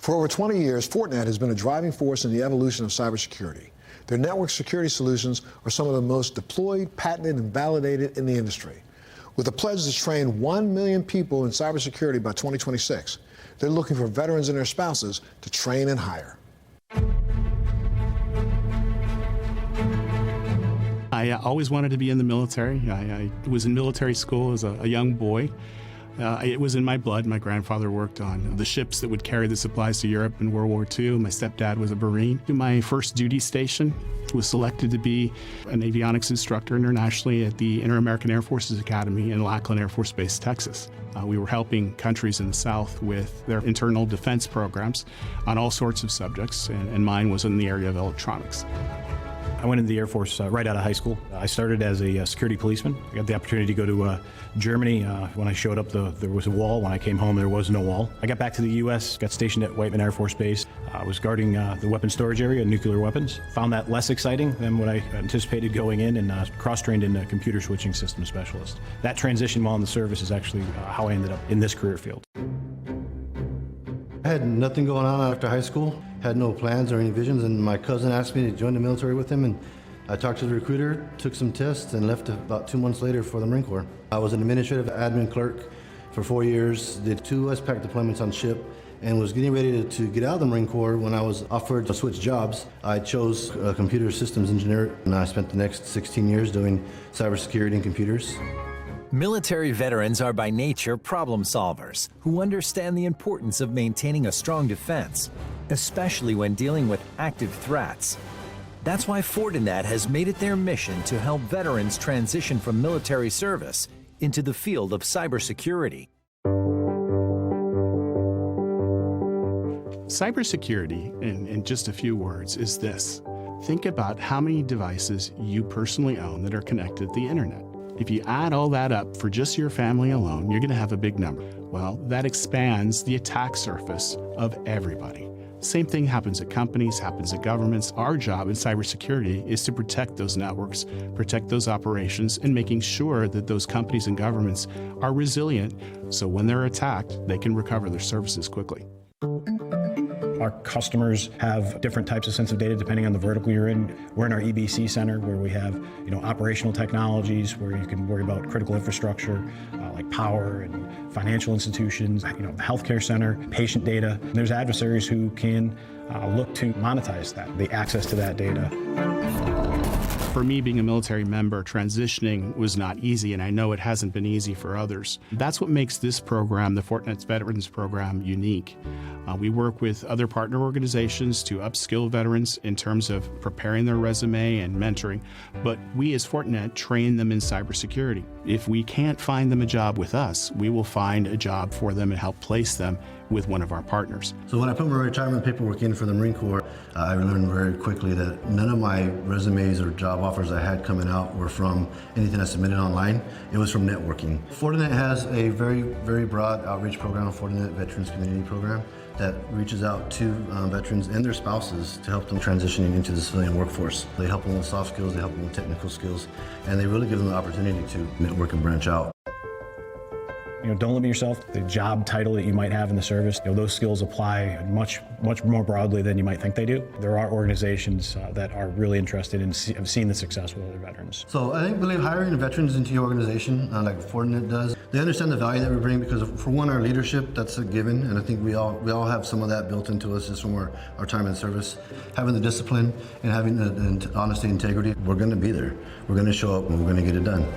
For over 20 years, Fortinet has been a driving force in the evolution of cybersecurity. Their network security solutions are some of the most deployed, patented, and validated in the industry. With a pledge to train 1 million people in cybersecurity by 2026, they're looking for veterans and their spouses to train and hire. I always wanted to be in the military. I was in military school as a young boy. It was in my blood. My grandfather worked on the ships that would carry the supplies to Europe in World War II. My stepdad was a Marine. My first duty station was selected to be an avionics instructor internationally at the Inter-American Air Forces Academy in Lackland Air Force Base, Texas. We were helping countries in the South with their internal defense programs on all sorts of subjects, and mine was in the area of electronics. I went into the Air Force right out of high school. I started as a security policeman. I got the opportunity to go to Germany. When I showed up, there was a wall. When I came home, there was no wall. I got back to the U.S., got stationed at Whiteman Air Force Base. I was guarding the weapons storage area, nuclear weapons. Found that less exciting than what I anticipated going in, and cross-trained in a computer switching system specialist. That transition while in the service is actually how I ended up in this career field. I had nothing going on after high school, had no plans or any visions, and my cousin asked me to join the military with him, and I talked to the recruiter, took some tests, and left about 2 months later for the Marine Corps. I was an administrative admin clerk for 4 years, did 2 Westpac deployments on ship, and was getting ready to get out of the Marine Corps when I was offered to switch jobs. I chose a computer systems engineer, and I spent the next 16 years doing cybersecurity and computers. Military veterans are by nature problem solvers who understand the importance of maintaining a strong defense, especially when dealing with active threats. That's why Fortinet has made it their mission to help veterans transition from military service into the field of cybersecurity. Cybersecurity, in just a few words, is this. Think about how many devices you personally own that are connected to the internet. If you add all that up for just your family alone, you're going to have a big number. Well, that expands the attack surface of everybody. Same thing happens at companies, happens at governments. Our job in cybersecurity is to protect those networks, protect those operations, and making sure that those companies and governments are resilient so when they're attacked, they can recover their services quickly. Our customers have different types of sensitive data depending on the vertical you're in. We're in our EBC center where we have, operational technologies where you can worry about critical infrastructure like power and financial institutions, the healthcare center, patient data. And there's adversaries who can look to monetize that, the access to that data. For me, being a military member, transitioning was not easy, and I know it hasn't been easy for others. That's what makes this program, the Fortinet Veterans Program, unique. We work with other partner organizations to upskill veterans in terms of preparing their resume and mentoring, but we as Fortinet train them in cybersecurity. If we can't find them a job with us, we will find a job for them and help place them with one of our partners. So when I put my retirement paperwork in for the Marine Corps, I learned very quickly that none of my resumes or job offers I had coming out were from anything I submitted online. It was from networking. Fortinet has a very, very broad outreach program, Fortinet Veterans Community Program, that reaches out to veterans and their spouses to help them transitioning into the civilian workforce. They help them with soft skills, they help them with technical skills, and they really give them the opportunity to network and branch out. Don't limit yourself to the job title that you might have in the service. Those skills apply much more broadly than you might think they do. There are organizations that are really interested in seeing the success with other veterans. So I believe hiring veterans into your organization, like Fortinet does, they understand the value that we bring because, for one, our leadership, that's a given, and I think we all have some of that built into us just from our time in service. Having the discipline and having the honesty, integrity, we're going to be there. We're going to show up and we're going to get it done.